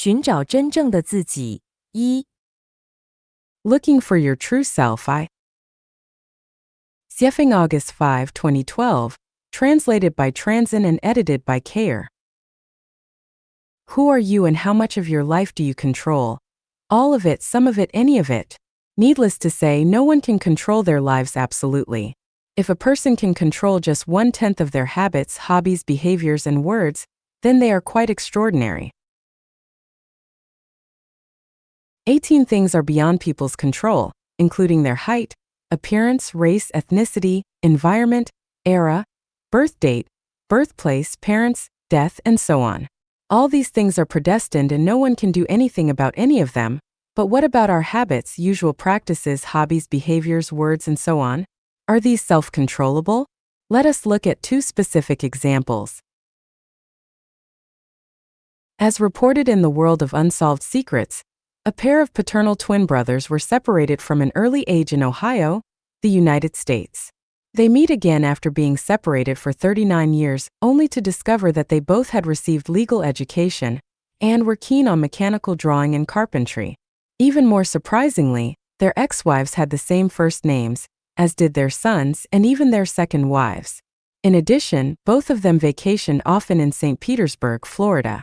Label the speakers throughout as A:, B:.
A: 寻找真正的自己。
B: Looking for your true self. Siefing August 5, 2012. Translated by Transin and edited by Care. Who are you and how much of your life do you control? All of it, some of it, any of it. Needless to say, no one can control their lives absolutely. If a person can control just 1/10 of their habits, hobbies, behaviors, and words, then they are quite extraordinary. 18 things are beyond people's control, including their height, appearance, race, ethnicity, environment, era, birth date, birthplace, parents, death, and so on. All these things are predestined and no one can do anything about any of them. But what about our habits, usual practices, hobbies, behaviors, words, and so on? Are these self-controllable? Let us look at 2 specific examples. As reported in the World of Unsolved Secrets, a pair of paternal twin brothers were separated from an early age in Ohio, the United States. They meet again after being separated for 39 years, only to discover that they both had received legal education and were keen on mechanical drawing and carpentry. Even more surprisingly, their ex-wives had the same first names, as did their sons and even their second wives. In addition, both of them vacationed often in St. Petersburg, Florida.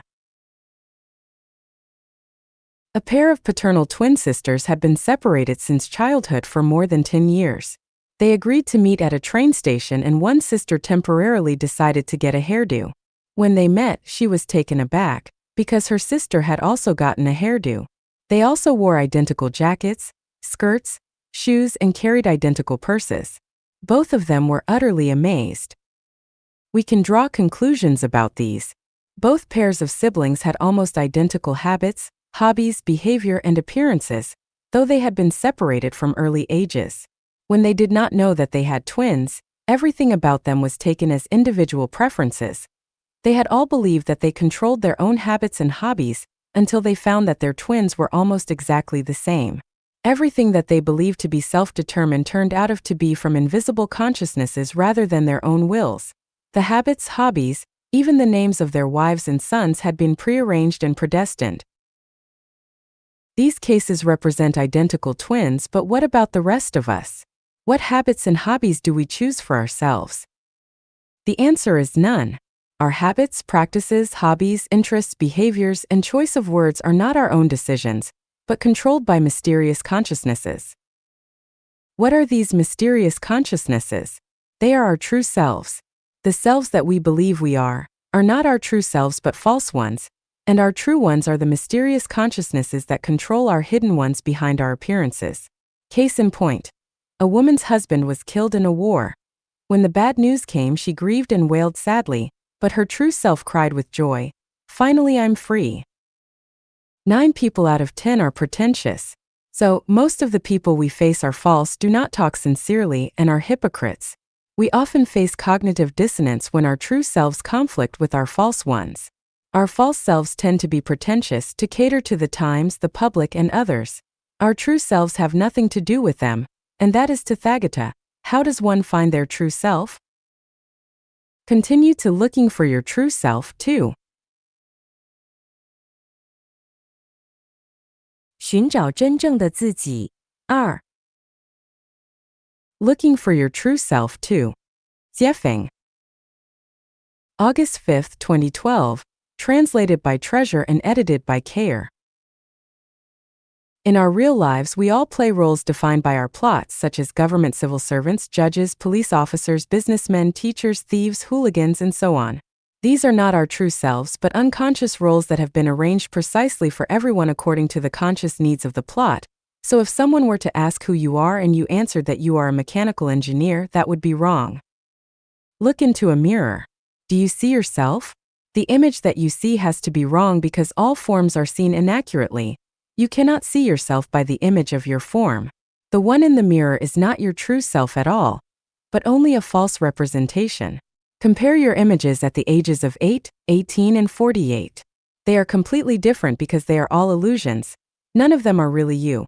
B: A pair of paternal twin sisters had been separated since childhood for more than 10 years. They agreed to meet at a train station and one sister temporarily decided to get a hairdo. When they met, she was taken aback, because her sister had also gotten a hairdo. They also wore identical jackets, skirts, shoes, and carried identical purses. Both of them were utterly amazed. We can draw conclusions about these. Both pairs of siblings had almost identical habits, hobbies, behavior, and appearances, though they had been separated from early ages. When they did not know that they had twins, everything about them was taken as individual preferences. They had all believed that they controlled their own habits and hobbies, until they found that their twins were almost exactly the same. Everything that they believed to be self-determined turned out to be from invisible consciousnesses rather than their own wills. The habits, hobbies, even the names of their wives and sons had been prearranged and predestined. These cases represent identical twins, but what about the rest of us? What habits and hobbies do we choose for ourselves? The answer is none. Our habits, practices, hobbies, interests, behaviors, and choice of words are not our own decisions, but controlled by mysterious consciousnesses. What are these mysterious consciousnesses? They are our true selves. The selves that we believe we are not our true selves but false ones, and our true ones are the mysterious consciousnesses that control our hidden ones behind our appearances. Case in point, a woman's husband was killed in a war. When the bad news came, she grieved and wailed sadly, but her true self cried with joy, "Finally, I'm free." 9 people out of 10 are pretentious. So, most of the people we face are false, do not talk sincerely, and are hypocrites. We often face cognitive dissonance when our true selves conflict with our false ones. Our false selves tend to be pretentious, to cater to the times, the public, and others. Our true selves have nothing to do with them, and that is Tathagata. How does one find their true self? Continue to looking for your true self, too.
A: 寻找真正的自己。
B: Looking for your true self, too. Siefing. August 5, 2012. Translated by Treasure and edited by Care. In our real lives, we all play roles defined by our plots, such as government civil servants, judges, police officers, businessmen, teachers, thieves, hooligans, and so on. These are not our true selves, but unconscious roles that have been arranged precisely for everyone according to the conscious needs of the plot. So if someone were to ask who you are and you answered that you are a mechanical engineer, that would be wrong. Look into a mirror. Do you see yourself? The image that you see has to be wrong because all forms are seen inaccurately. You cannot see yourself by the image of your form. The one in the mirror is not your true self at all, but only a false representation. Compare your images at the ages of 8, 18, and 48. They are completely different because they are all illusions. None of them are really you.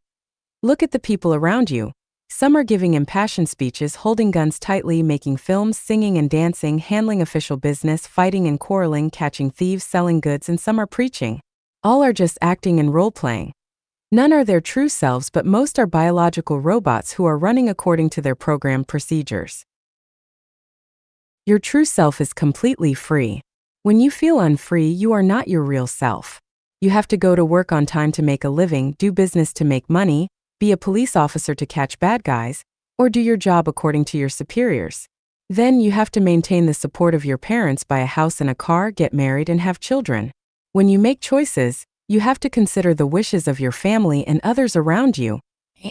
B: Look at the people around you. Some are giving impassioned speeches, holding guns tightly, making films, singing and dancing, handling official business, fighting and quarreling, catching thieves, selling goods, and some are preaching. All are just acting and role-playing. None are their true selves, but most are biological robots who are running according to their programmed procedures. Your true self is completely free. When you feel unfree, you are not your real self. You have to go to work on time to make a living, do business to make money, be a police officer to catch bad guys, or do your job according to your superiors. Then you have to maintain the support of your parents, buy a house and a car, get married, and have children. When you make choices, you have to consider the wishes of your family and others around you,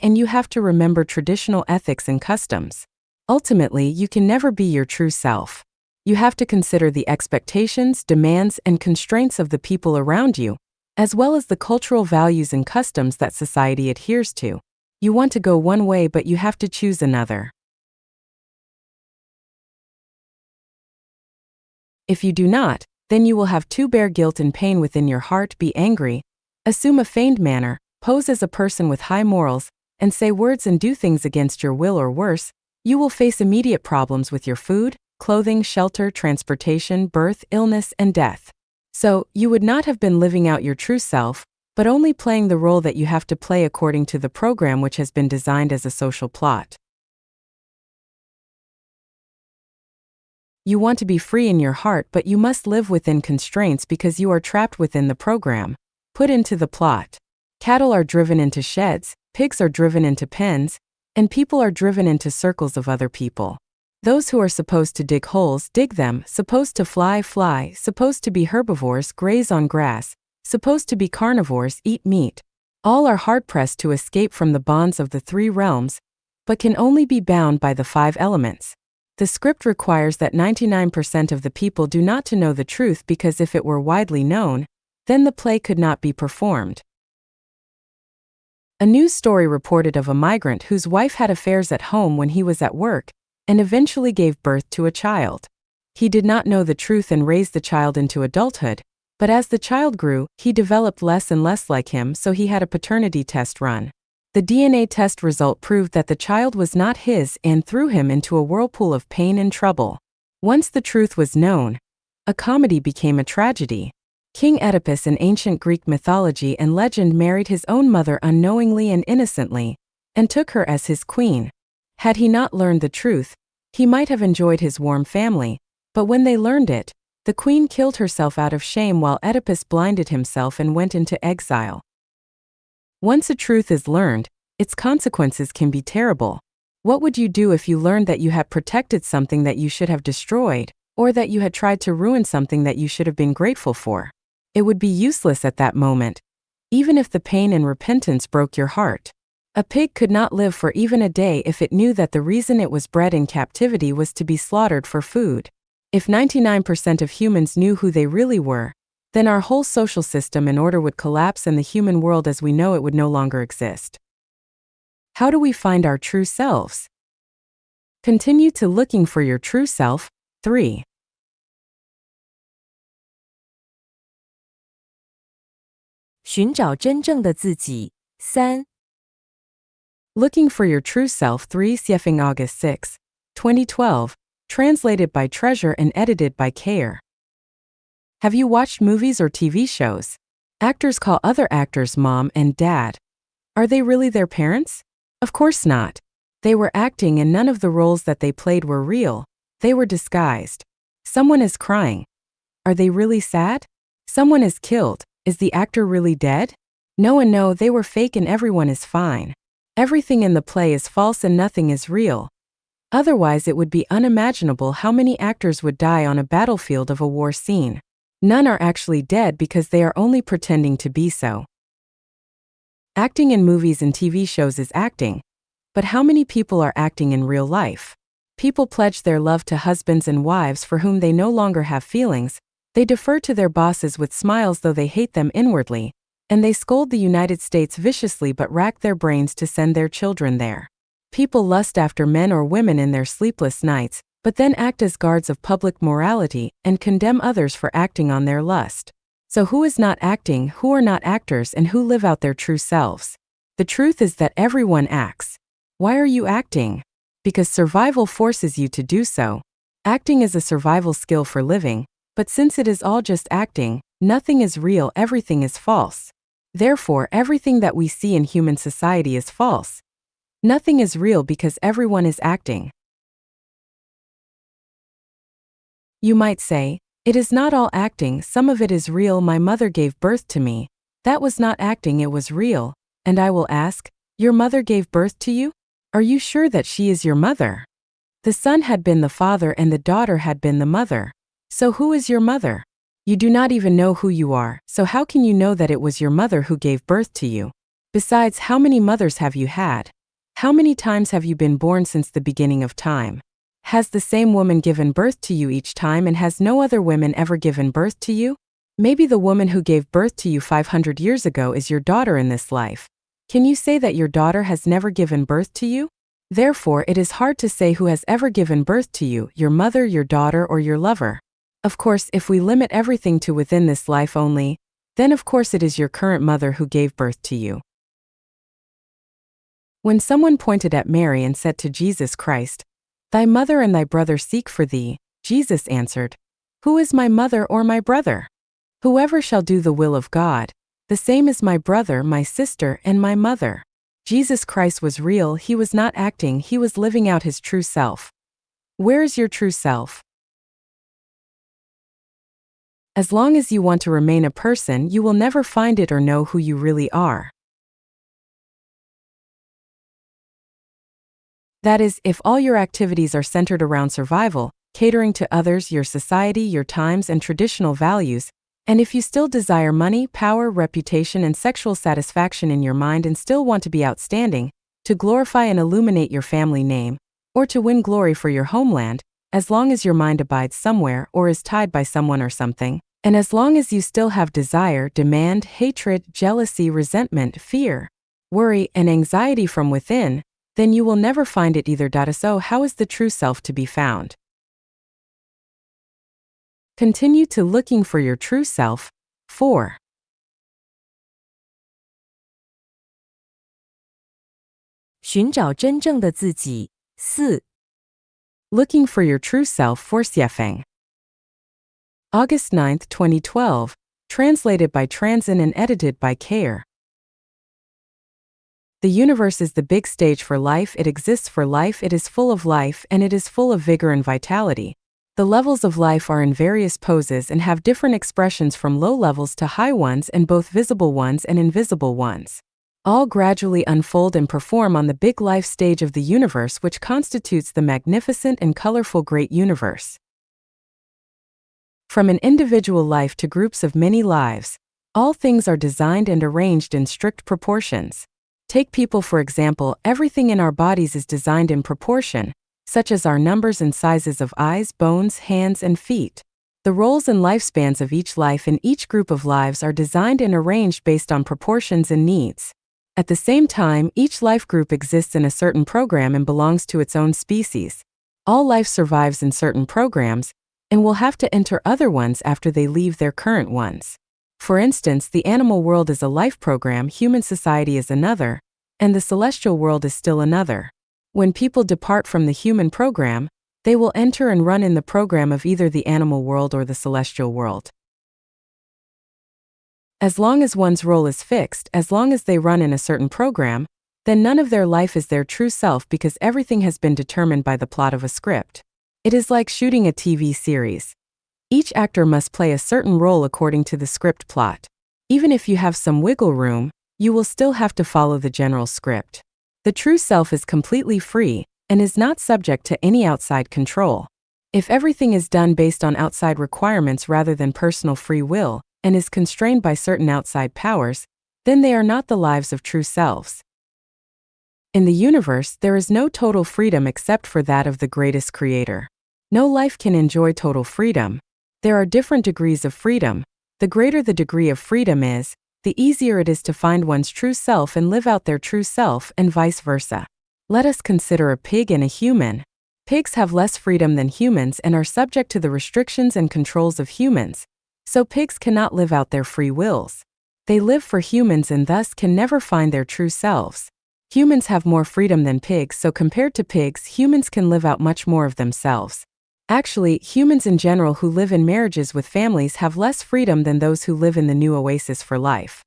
B: and you have to remember traditional ethics and customs. Ultimately, you can never be your true self. You have to consider the expectations, demands, and constraints of the people around you, as well as the cultural values and customs that society adheres to. You want to go one way, but you have to choose another. If you do not, then you will have to bear guilt and pain within your heart, be angry, assume a feigned manner, pose as a person with high morals, and say words and do things against your will, or worse, you will face immediate problems with your food, clothing, shelter, transportation, birth, illness, and death. So, you would not have been living out your true self, but only playing the role that you have to play according to the program which has been designed as a social plot. You want to be free in your heart, but you must live within constraints because you are trapped within the program, put into the plot. Cattle are driven into sheds, pigs are driven into pens, and people are driven into circles of other people. Those who are supposed to dig holes, dig them, supposed to fly, fly, supposed to be herbivores, graze on grass, supposed to be carnivores, eat meat. All are hard-pressed to escape from the bonds of the three realms, but can only be bound by the five elements. The script requires that 99% of the people do not to know the truth, because if it were widely known, then the play could not be performed. A news story reported of a migrant whose wife had affairs at home when he was at work, and eventually gave birth to a child. He did not know the truth and raised the child into adulthood, but as the child grew, he developed less and less like him, so he had a paternity test run. The DNA test result proved that the child was not his and threw him into a whirlpool of pain and trouble. Once the truth was known, a comedy became a tragedy. King Oedipus in ancient Greek mythology and legend married his own mother unknowingly and innocently, and took her as his queen. Had he not learned the truth, he might have enjoyed his warm family, but when they learned it, the queen killed herself out of shame while Oedipus blinded himself and went into exile. Once a truth is learned, its consequences can be terrible. What would you do if you learned that you had protected something that you should have destroyed, or that you had tried to ruin something that you should have been grateful for? It would be useless at that moment, even if the pain and repentance broke your heart. A pig could not live for even a day if it knew that the reason it was bred in captivity was to be slaughtered for food. If 99% of humans knew who they really were, then our whole social system and order would collapse and the human world as we know it would no longer exist. How do we find our true selves? Continue to looking for your true self. 3.
A: 寻找真正的自己。3.
B: Looking for your true self. 3. Siefing August 6, 2012. Translated by Treasure and edited by Care. Have you watched movies or TV shows? Actors call other actors mom and dad. Are they really their parents? Of course not. They were acting and none of the roles that they played were real. They were disguised. Someone is crying. Are they really sad? Someone is killed. Is the actor really dead? No, they were fake and everyone is fine. Everything in the play is false and nothing is real. Otherwise it would be unimaginable how many actors would die on a battlefield of a war scene. None are actually dead because they are only pretending to be so. Acting in movies and TV shows is acting, but how many people are acting in real life? People pledge their love to husbands and wives for whom they no longer have feelings, they defer to their bosses with smiles though they hate them inwardly, and they scold the United States viciously but rack their brains to send their children there. People lust after men or women in their sleepless nights, but then act as guards of public morality and condemn others for acting on their lust. So who is not acting, who are not actors, and who live out their true selves? The truth is that everyone acts. Why are you acting? Because survival forces you to do so. Acting is a survival skill for living, but since it is all just acting, Nothing is real, everything is false. Therefore, everything that we see in human society is false. Nothing is real because everyone is acting. You might say, it is not all acting, some of it is real. My mother gave birth to me. That was not acting, it was real. And I will ask, your mother gave birth to you? Are you sure that she is your mother? The son had been the father and the daughter had been the mother. So who is your mother? You do not even know who you are, so how can you know that it was your mother who gave birth to you? Besides, how many mothers have you had? How many times have you been born since the beginning of time? Has the same woman given birth to you each time, and has no other women ever given birth to you? Maybe the woman who gave birth to you 500 years ago is your daughter in this life. Can you say that your daughter has never given birth to you? Therefore, it is hard to say who has ever given birth to you, your mother, your daughter, or your lover. Of course, if we limit everything to within this life only, then of course it is your current mother who gave birth to you. When someone pointed at Mary and said to Jesus Christ, "Thy mother and thy brother seek for thee," Jesus answered, "Who is my mother or my brother? Whoever shall do the will of God, the same is my brother, my sister, and my mother." Jesus Christ was real, he was not acting, he was living out his true self. Where is your true self? As long as you want to remain a person, you will never find it or know who you really are. That is, if all your activities are centered around survival, catering to others, your society, your times, and traditional values, and if you still desire money, power, reputation, and sexual satisfaction in your mind and still want to be outstanding, to glorify and illuminate your family name, or to win glory for your homeland, as long as your mind abides somewhere or is tied by someone or something, and as long as you still have desire, demand, hatred, jealousy, resentment, fear, worry, and anxiety from within, then you will never find it either. So how is the true self to be found? Continue to looking for your true self. 4.
A: 寻找真正的自己。4.
B: Looking for your true self. Forsiefeng. August 9, 2012. Translated by Transin and edited by Kayer. The universe is the big stage for life. It exists for life. It is full of life, and it is full of vigor and vitality. The levels of life are in various poses and have different expressions from low levels to high ones, and both visible ones and invisible ones. All gradually unfold and perform on the big life stage of the universe, which constitutes the magnificent and colorful great universe. From an individual life to groups of many lives, all things are designed and arranged in strict proportions. Take people for example, everything in our bodies is designed in proportion, such as our numbers and sizes of eyes, bones, hands, and feet. The roles and lifespans of each life in each group of lives are designed and arranged based on proportions and needs. At the same time, each life group exists in a certain program and belongs to its own species. All life survives in certain programs, and will have to enter other ones after they leave their current ones. For instance, the animal world is a life program, human society is another, and the celestial world is still another. When people depart from the human program, they will enter and run in the program of either the animal world or the celestial world. As long as one's role is fixed, as long as they run in a certain program, then none of their life is their true self because everything has been determined by the plot of a script. It is like shooting a TV series. Each actor must play a certain role according to the script plot. Even if you have some wiggle room, you will still have to follow the general script. The true self is completely free and is not subject to any outside control. If everything is done based on outside requirements rather than personal free will, and is constrained by certain outside powers, then they are not the lives of true selves. In the universe, there is no total freedom except for that of the greatest creator. No life can enjoy total freedom. There are different degrees of freedom. The greater the degree of freedom is, the easier it is to find one's true self and live out their true self, and vice versa. Let us consider a pig and a human. Pigs have less freedom than humans and are subject to the restrictions and controls of humans, so pigs cannot live out their free wills. They live for humans and thus can never find their true selves. Humans have more freedom than pigs, so compared to pigs, humans can live out much more of themselves. Actually, humans in general who live in marriages with families have less freedom than those who live in the new oasis for life.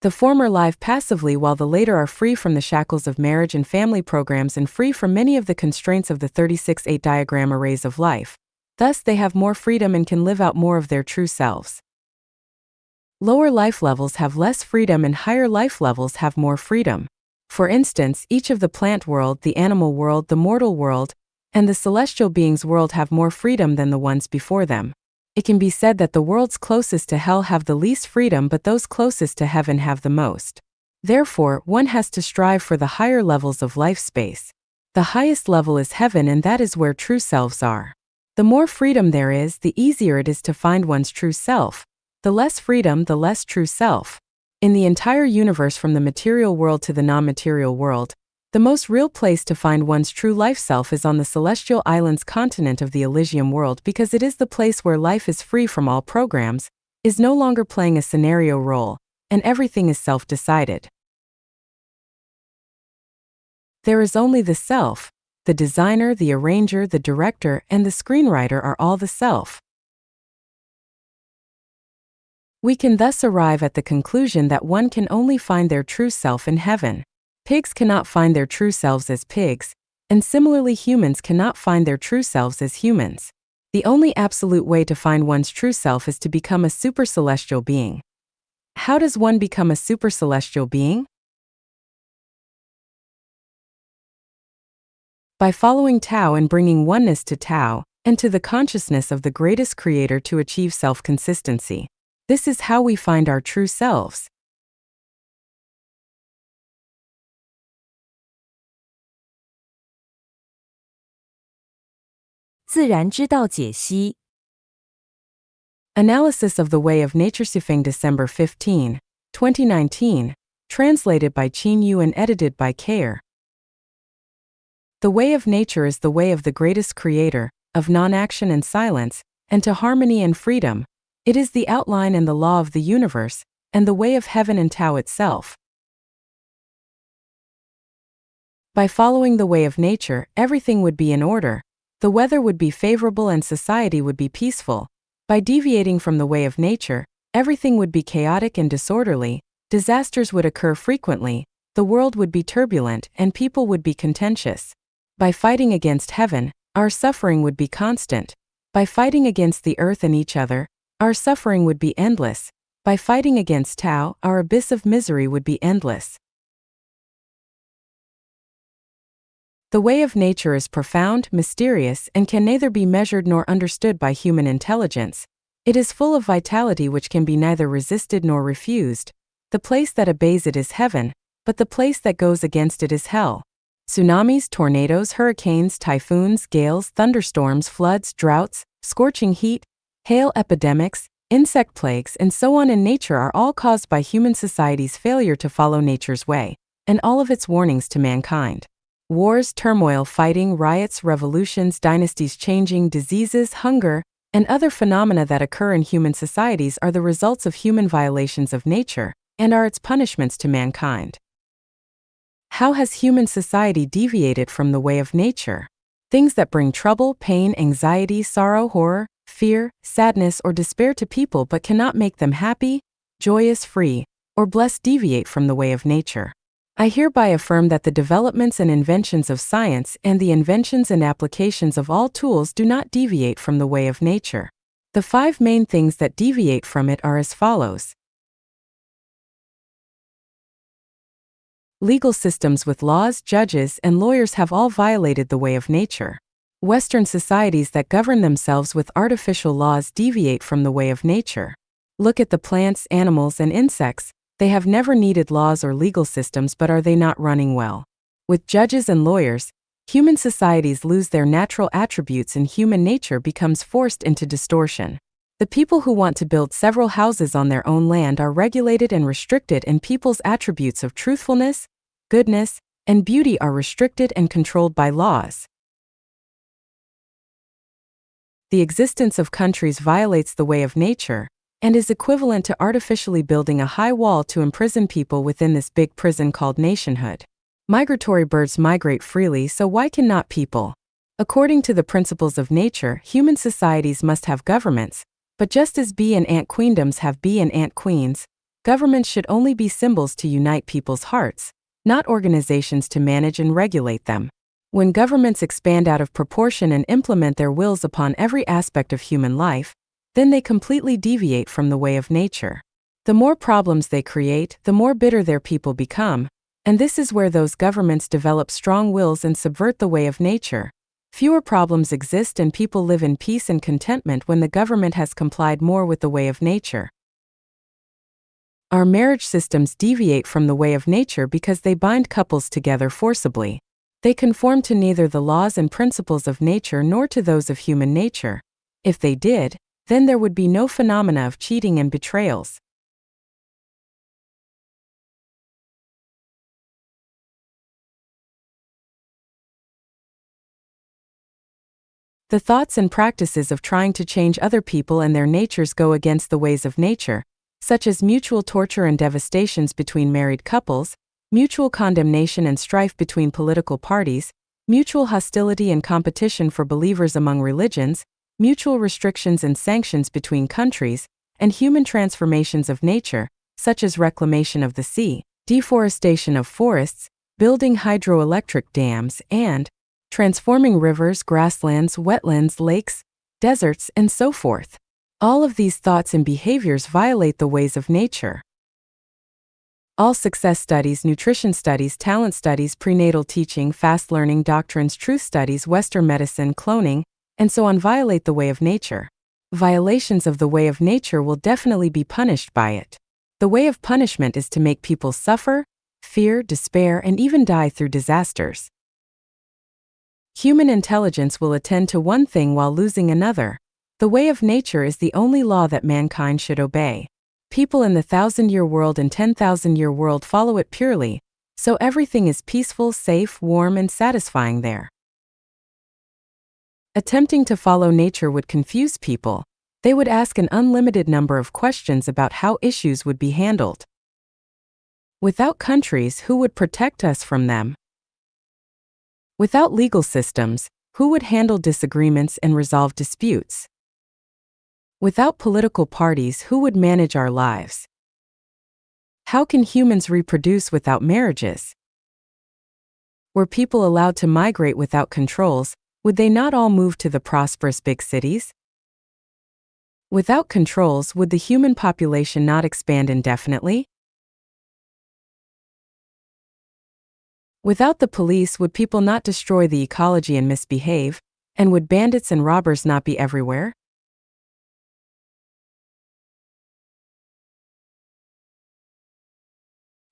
B: The former live passively while the later are free from the shackles of marriage and family programs and free from many of the constraints of the 36-8 diagram arrays of life. Thus, they have more freedom and can live out more of their true selves. Lower life levels have less freedom and higher life levels have more freedom. For instance, each of the plant world, the animal world, the mortal world, and the celestial beings world have more freedom than the ones before them. It can be said that the worlds closest to hell have the least freedom, but those closest to heaven have the most. Therefore, one has to strive for the higher levels of life space. The highest level is heaven, and that is where true selves are. The more freedom there is, the easier it is to find one's true self. The less freedom, the less true self. In the entire universe, from the material world to the non-material world, the most real place to find one's true life self is on the celestial islands continent of the Elysium world, because it is the place where life is free from all programs, is no longer playing a scenario role, and everything is self-decided. There is only the self. The designer, the arranger, the director, and the screenwriter are all the self. We can thus arrive at the conclusion that one can only find their true self in heaven. Pigs cannot find their true selves as pigs, and similarly humans cannot find their true selves as humans. The only absolute way to find one's true self is to become a super-celestial being. How does one become a super-celestial being? By following Tao and bringing oneness to Tao, and to the consciousness of the greatest creator to achieve self-consistency. This is how we find our true selves.
A: 自然之道解析
B: Analysis of the Way of Nature. Sifeng, December 15, 2019. Translated by Qin Yu and edited by Kair. The way of nature is the way of the greatest creator, of non-action and silence, and to harmony and freedom. It is the outline and the law of the universe, and the way of heaven and Tao itself. By following the way of nature, everything would be in order. The weather would be favorable and society would be peaceful. By deviating from the way of nature, everything would be chaotic and disorderly, disasters would occur frequently, the world would be turbulent, and people would be contentious. By fighting against heaven, our suffering would be constant. By fighting against the earth and each other, our suffering would be endless. By fighting against Tao, our abyss of misery would be endless. The way of nature is profound, mysterious, and can neither be measured nor understood by human intelligence. It is full of vitality which can be neither resisted nor refused. The place that obeys it is heaven, but the place that goes against it is hell. Tsunamis, tornadoes, hurricanes, typhoons, gales, thunderstorms, floods, droughts, scorching heat, hail epidemics, insect plagues, and so on in nature are all caused by human society's failure to follow nature's way, and all of its warnings to mankind. Wars, turmoil, fighting, riots, revolutions, dynasties changing, diseases, hunger, and other phenomena that occur in human societies are the results of human violations of nature, and are its punishments to mankind. How has human society deviated from the way of nature? Things that bring trouble, pain, anxiety, sorrow, horror, fear, sadness, or despair to people but cannot make them happy, joyous, free, or blessed deviate from the way of nature. I hereby affirm that the developments and inventions of science and the inventions and applications of all tools do not deviate from the way of nature. The 5 main things that deviate from it are as follows. Legal systems with laws, judges, and lawyers have all violated the way of nature. Western societies that govern themselves with artificial laws deviate from the way of nature. Look at the plants, animals, and insects. They have never needed laws or legal systems, but are they not running well? With judges and lawyers, human societies lose their natural attributes and human nature becomes forced into distortion. The people who want to build several houses on their own land are regulated and restricted, and people's attributes of truthfulness, goodness, and beauty are restricted and controlled by laws. The existence of countries violates the way of nature, and is equivalent to artificially building a high wall to imprison people within this big prison called nationhood. Migratory birds migrate freely, so why cannot people? According to the principles of nature, human societies must have governments, but just as bee and ant queendoms have bee and ant queens, governments should only be symbols to unite people's hearts, not organizations to manage and regulate them. When governments expand out of proportion and implement their wills upon every aspect of human life, then they completely deviate from the way of nature. The more problems they create, the more bitter their people become, and this is where those governments develop strong wills and subvert the way of nature. Fewer problems exist and people live in peace and contentment when the government has complied more with the way of nature. Our marriage systems deviate from the way of nature because they bind couples together forcibly. They conform to neither the laws and principles of nature nor to those of human nature. If they did, then there would be no phenomena of cheating and betrayals. The thoughts and practices of trying to change other people and their natures go against the ways of nature, such as mutual torture and devastations between married couples, mutual condemnation and strife between political parties, mutual hostility and competition for believers among religions, mutual restrictions and sanctions between countries, and human transformations of nature, such as reclamation of the sea, deforestation of forests, building hydroelectric dams, and transforming rivers, grasslands, wetlands, lakes, deserts, and so forth. All of these thoughts and behaviors violate the ways of nature. All success studies, nutrition studies, talent studies, prenatal teaching, fast learning, doctrines, truth studies, Western medicine, cloning, and so on violate the way of nature. Violations of the way of nature will definitely be punished by it. The way of punishment is to make people suffer, fear, despair, and even die through disasters. Human intelligence will attend to one thing while losing another. The way of nature is the only law that mankind should obey. People in the 1,000-year world and 10,000-year world follow it purely, so everything is peaceful, safe, warm, and satisfying there. Attempting to follow nature would confuse people. They would ask an unlimited number of questions about how issues would be handled. Without countries, who would protect us from them? Without legal systems, who would handle disagreements and resolve disputes? Without political parties, who would manage our lives? How can humans reproduce without marriages? Were people allowed to migrate without controls, would they not all move to the prosperous big cities? Without controls, would the human population not expand indefinitely? Without the police, would people not destroy the ecology and misbehave? And would bandits and robbers not be everywhere?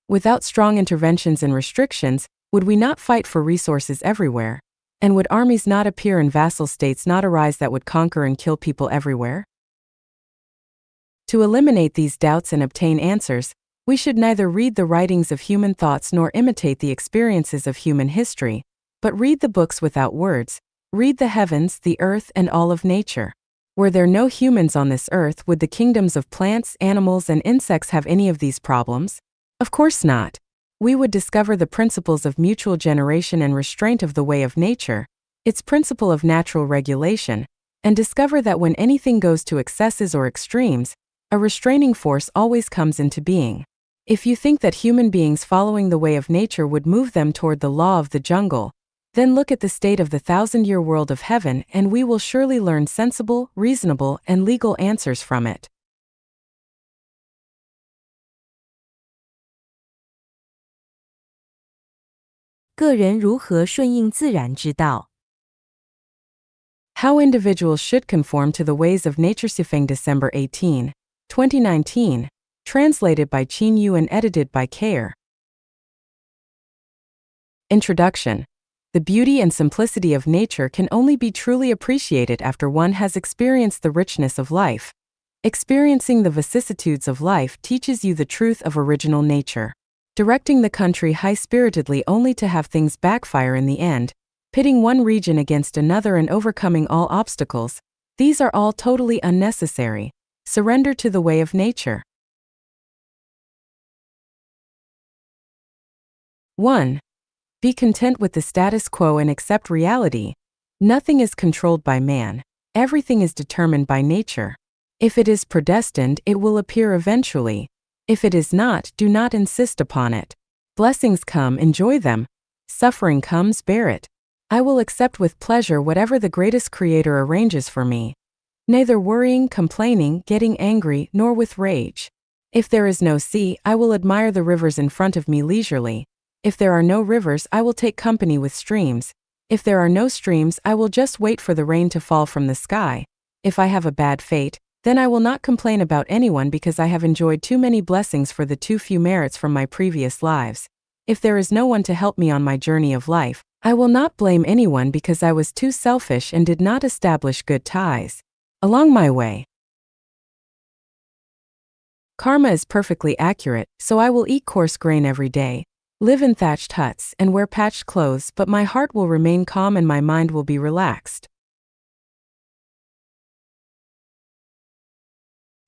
B: Without strong interventions and restrictions, would we not fight for resources everywhere? And would armies not appear and vassal states not arise that would conquer and kill people everywhere? To eliminate these doubts and obtain answers, we should neither read the writings of human thoughts nor imitate the experiences of human history, but read the books without words, read the heavens, the earth, and all of nature. Were there no humans on this earth, would the kingdoms of plants, animals, and insects have any of these problems? Of course not. We would discover the principles of mutual generation and restraint of the way of nature, its principle of natural regulation, and discover that when anything goes to excesses or extremes, a restraining force always comes into being. If you think that human beings following the way of nature would move them toward the law of the jungle, then look at the state of the 1,000-year world of heaven and we will surely learn sensible, reasonable, and legal answers from it.
A: 个人如何顺应自然之道。
B: How individuals should conform to the ways of nature. Sifeng, December 18, 2019. Translated by Qin Yu and edited by Kair. Introduction. The beauty and simplicity of nature can only be truly appreciated after one has experienced the richness of life. Experiencing the vicissitudes of life teaches you the truth of original nature. Directing the country high-spiritedly only to have things backfire in the end, pitting one region against another and overcoming all obstacles, these are all totally unnecessary. Surrender to the way of nature. 1. Be content with the status quo and accept reality. Nothing is controlled by man. Everything is determined by nature. If it is predestined, it will appear eventually. If it is not, do not insist upon it. Blessings come, enjoy them. Suffering comes, bear it. I will accept with pleasure whatever the greatest Creator arranges for me. Neither worrying, complaining, getting angry, nor with rage. If there is no sea, I will admire the rivers in front of me leisurely. If there are no rivers, I will take company with streams. If there are no streams, I will just wait for the rain to fall from the sky. If I have a bad fate, then I will not complain about anyone because I have enjoyed too many blessings for the too few merits from my previous lives. If there is no one to help me on my journey of life, I will not blame anyone because I was too selfish and did not establish good ties along my way. Karma is perfectly accurate, so I will eat coarse grain every day, live in thatched huts, and wear patched clothes, but my heart will remain calm and my mind will be relaxed.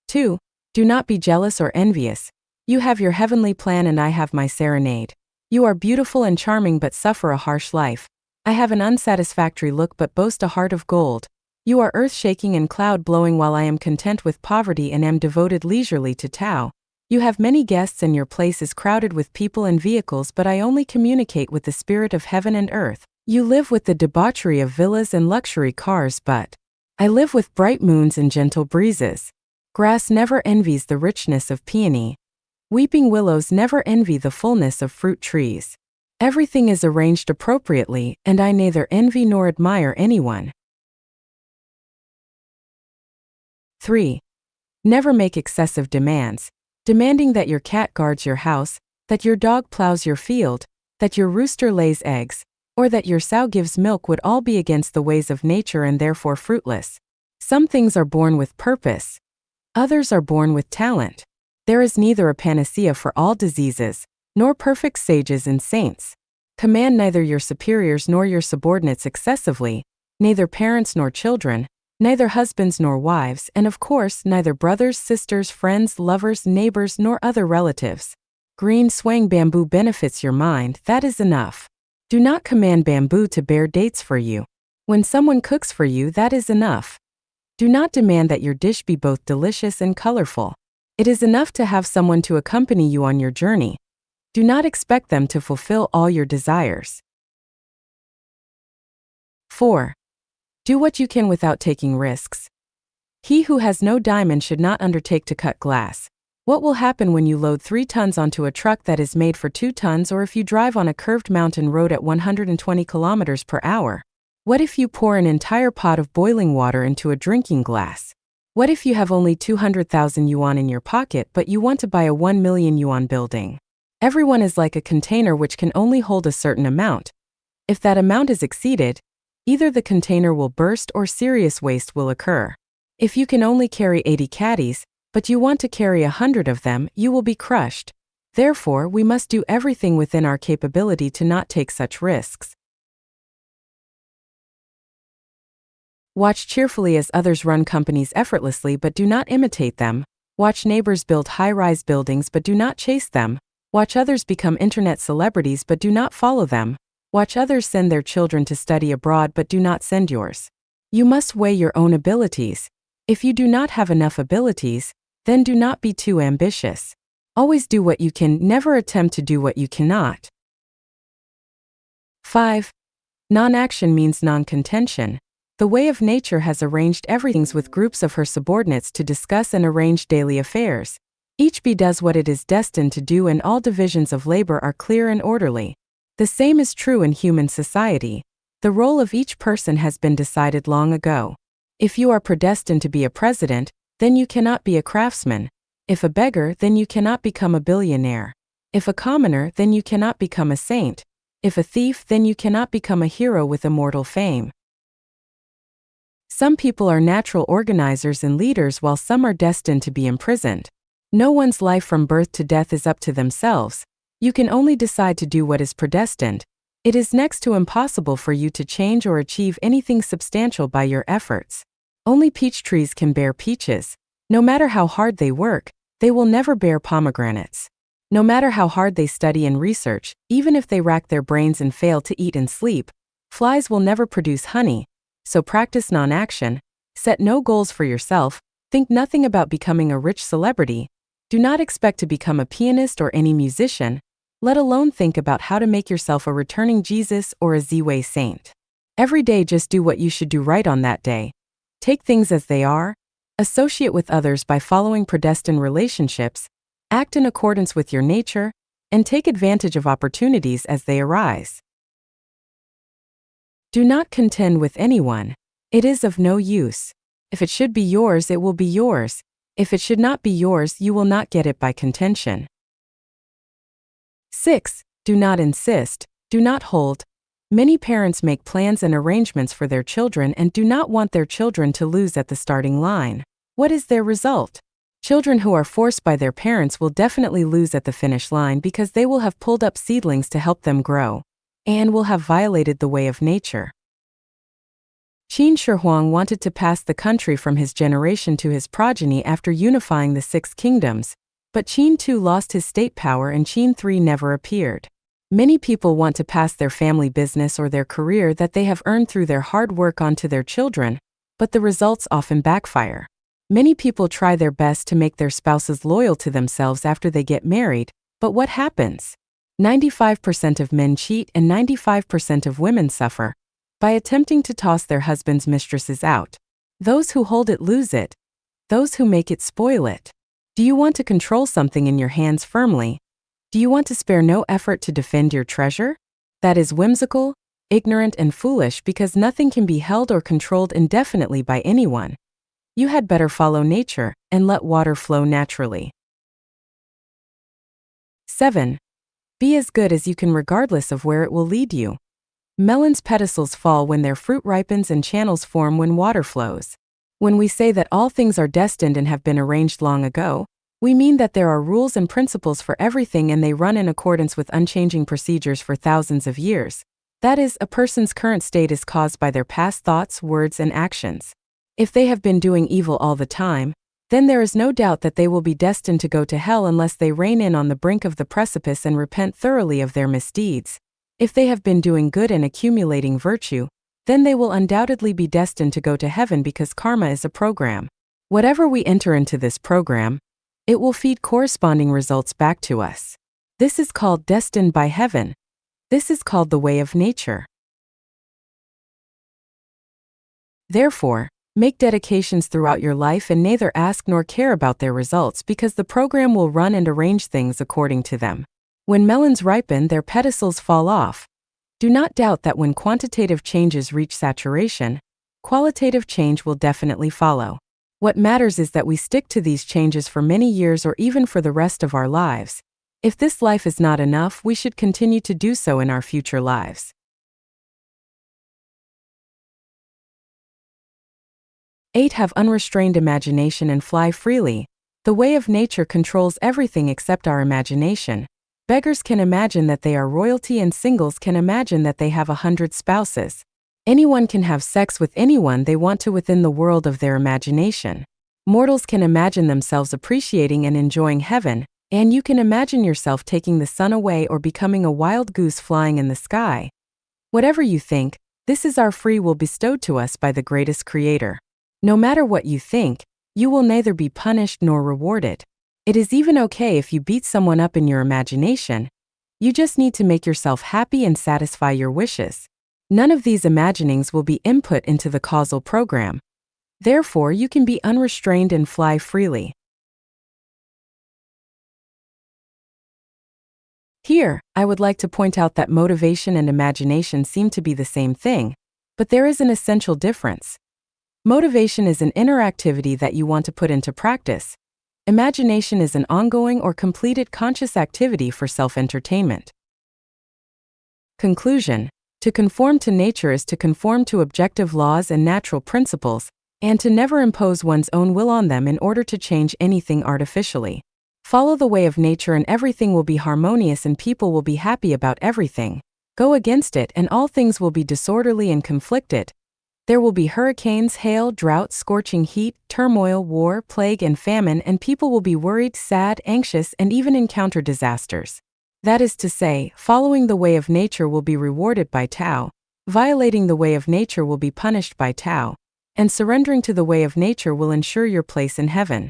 B: 2. Do not be jealous or envious. You have your heavenly plan and I have my serenade. You are beautiful and charming but suffer a harsh life. I have an unsatisfactory look but boast a heart of gold. You are earth-shaking and cloud-blowing while I am content with poverty and am devoted leisurely to Tao. You have many guests and your place is crowded with people and vehicles but I only communicate with the spirit of heaven and earth. You live with the debauchery of villas and luxury cars but I live with bright moons and gentle breezes. Grass never envies the richness of peony. Weeping willows never envy the fullness of fruit trees. Everything is arranged appropriately, and I neither envy nor admire anyone. 3. Never make excessive demands. Demanding that your cat guards your house, that your dog plows your field, that your rooster lays eggs, or that your sow gives milk would all be against the ways of nature and therefore fruitless. Some things are born with purpose. Others are born with talent. There is neither a panacea for all diseases, nor perfect sages and saints. Command neither your superiors nor your subordinates excessively, neither parents nor children, neither husbands nor wives, and of course neither brothers, sisters, friends, lovers, neighbors, nor other relatives. Green swaying bamboo benefits your mind, that is enough. Do not command bamboo to bear dates for you. When someone cooks for you, that is enough. Do not demand that your dish be both delicious and colorful. It is enough to have someone to accompany you on your journey. Do not expect them to fulfill all your desires. 4. Do what you can without taking risks. He who has no diamond should not undertake to cut glass. What will happen when you load 3 tons onto a truck that is made for 2 tons or if you drive on a curved mountain road at 120 kilometers per hour? What if you pour an entire pot of boiling water into a drinking glass? What if you have only 200,000 yuan in your pocket but you want to buy a 1 million yuan building? Everyone is like a container which can only hold a certain amount. If that amount is exceeded, either the container will burst or serious waste will occur. If you can only carry 80 caddies, but you want to carry 100 of them, you will be crushed. Therefore, we must do everything within our capability to not take such risks. Watch cheerfully as others run companies effortlessly but do not imitate them. Watch neighbors build high-rise buildings but do not chase them. Watch others become internet celebrities but do not follow them. Watch others send their children to study abroad but do not send yours. You must weigh your own abilities. If you do not have enough abilities, then do not be too ambitious. Always do what you can, never attempt to do what you cannot. 5. Non-action means non-contention. The way of nature has arranged everything with groups of her subordinates to discuss and arrange daily affairs. Each bee does what it is destined to do and all divisions of labor are clear and orderly. The same is true in human society. The role of each person has been decided long ago. If you are predestined to be a president, then you cannot be a craftsman. If a beggar, then you cannot become a billionaire. If a commoner, then you cannot become a saint. If a thief, then you cannot become a hero with immortal fame. Some people are natural organizers and leaders while some are destined to be imprisoned. No one's life from birth to death is up to themselves. You can only decide to do what is predestined. It is next to impossible for you to change or achieve anything substantial by your efforts. Only peach trees can bear peaches. No matter how hard they work, they will never bear pomegranates. No matter how hard they study and research, even if they rack their brains and fail to eat and sleep, flies will never produce honey. So practice non-action, set no goals for yourself, think nothing about becoming a rich celebrity, do not expect to become a pianist or any musician, let alone think about how to make yourself a returning Jesus or a Z-Way saint. Every day just do what you should do right on that day. Take things as they are, associate with others by following predestined relationships, act in accordance with your nature, and take advantage of opportunities as they arise. Do not contend with anyone. It is of no use. If it should be yours, it will be yours. If it should not be yours, you will not get it by contention. 6. Do not insist, do not hold. Many parents make plans and arrangements for their children and do not want their children to lose at the starting line. What is their result? Children who are forced by their parents will definitely lose at the finish line because they will have pulled up seedlings to help them grow, and will have violated the way of nature. Qin Shi Huang wanted to pass the country from his generation to his progeny after unifying the 6 kingdoms, but Qin II lost his state power and Qin III never appeared. Many people want to pass their family business or their career that they have earned through their hard work onto their children, but the results often backfire. Many people try their best to make their spouses loyal to themselves after they get married, but what happens? 95% of men cheat and 95% of women suffer by attempting to toss their husbands' mistresses out. Those who hold it lose it. Those who make it spoil it. Do you want to control something in your hands firmly? Do you want to spare no effort to defend your treasure? That is whimsical, ignorant, and foolish because nothing can be held or controlled indefinitely by anyone. You had better follow nature and let water flow naturally. 7. Be as good as you can regardless of where it will lead you. Melons' pedicels fall when their fruit ripens and channels form when water flows. When we say that all things are destined and have been arranged long ago, we mean that there are rules and principles for everything and they run in accordance with unchanging procedures for thousands of years. That is, a person's current state is caused by their past thoughts, words, and actions. If they have been doing evil all the time, then there is no doubt that they will be destined to go to hell unless they rein in on the brink of the precipice and repent thoroughly of their misdeeds. If they have been doing good and accumulating virtue, then they will undoubtedly be destined to go to heaven because karma is a program. Whatever we enter into this program, it will feed corresponding results back to us. This is called destined by heaven. This is called the way of nature. Therefore, make dedications throughout your life and neither ask nor care about their results because the program will run and arrange things according to them. When melons ripen, their pedicels fall off. Do not doubt that when quantitative changes reach saturation, qualitative change will definitely follow. What matters is that we stick to these changes for many years or even for the rest of our lives. If this life is not enough, we should continue to do so in our future lives. 8. Have unrestrained imagination and fly freely. The way of nature controls everything except our imagination. Beggars can imagine that they are royalty and singles can imagine that they have 100 spouses. Anyone can have sex with anyone they want to within the world of their imagination. Mortals can imagine themselves appreciating and enjoying heaven, and you can imagine yourself taking the sun away or becoming a wild goose flying in the sky. Whatever you think, this is our free will bestowed to us by the greatest Creator. No matter what you think, you will neither be punished nor rewarded. It is even okay if you beat someone up in your imagination. You just need to make yourself happy and satisfy your wishes. None of these imaginings will be input into the causal program. Therefore, you can be unrestrained and fly freely. Here, I would like to point out that motivation and imagination seem to be the same thing, but there is an essential difference. Motivation is an inner activity that you want to put into practice. Imagination is an ongoing or completed conscious activity for self-entertainment. Conclusion: to conform to nature is to conform to objective laws and natural principles, and to never impose one's own will on them in order to change anything artificially. Follow the way of nature and everything will be harmonious and people will be happy about everything. Go against it and all things will be disorderly and conflicted. There will be hurricanes, hail, drought, scorching heat, turmoil, war, plague, and famine, and people will be worried, sad, anxious, and even encounter disasters. That is to say, following the way of nature will be rewarded by Tao, Violating the way of nature will be punished by Tao, and surrendering to the way of nature will ensure your place in heaven.